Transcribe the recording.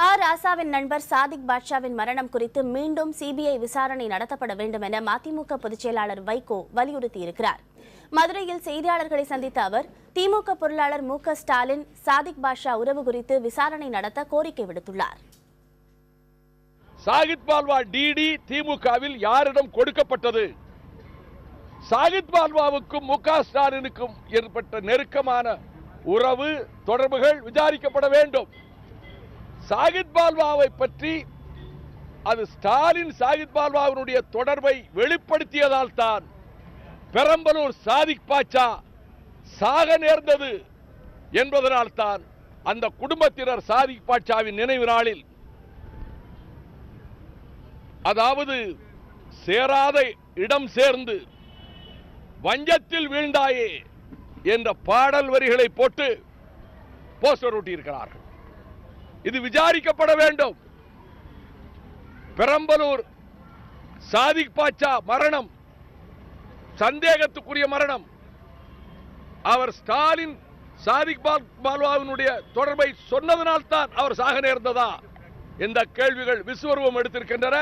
ராசாவின் நண்பர் சாதிக் பாட்ஷாவின் மரணம் குறித்து மீண்டும் சிபிஐ விசாரணை நடத்தப்பட வேண்டும் என மதிமுக பொதுச் செயலாளர் வைகோ வலியுறுத்தியிருக்கிறார். மதுரையில் செய்தியாளர்களை சந்தித்த அவர், திமுக பொருளாளர் மு.க.ஸ்டாலின் சாதிக் பாட்ஷா உறவு குறித்து விசாரணை நடத்த கோரிக்கை விடுத்துள்ளார். சாகித் பால்வா டிடி திமுகவில் யாரிடம் கொடுக்கப்பட்டது? சாகித் பால்வாவுக்கும் மு.க.ஸ்டாலினுக்கும் ஏற்பட்ட நெருக்கமான உறவு தொடர்புகள் விசாரிக்கப்பட வேண்டும். சாகித் பால்வாவை பற்றி அது ஸ்டாலின் சாகித் பால்வாவினுடைய தொடர்பை வெளிப்படுத்தியதால் தான் பெரம்பலூர் சாதிக் பாட்ஷா சாக நேர்ந்தது என்பதனால் தான் அந்த குடும்பத்தினர் சாதிக் பாட்ஷாவின் நினைவு நாளில், அதாவது சேராத இடம் சேர்ந்து வஞ்சத்தில் வீழ்ந்தாயே என்ற பாடல் வரிகளை போட்டு போஸ்டர் ஒட்டியிருக்கிறார்கள். இது விசாரிக்கப்பட வேண்டும். பெரம்பலூர் சாதிக் பாட்ஷா மரணம் சந்தேகத்துக்குரிய மரணம். அவர் ஸ்டாலின் சாதிக் பால்வாவினுடைய தொடர்பை சொன்னதனால் தான் அவர் சாக நேர்ந்ததா? இந்த கேள்விகள் விஸ்வரூபம் எடுத்திருக்கின்றன.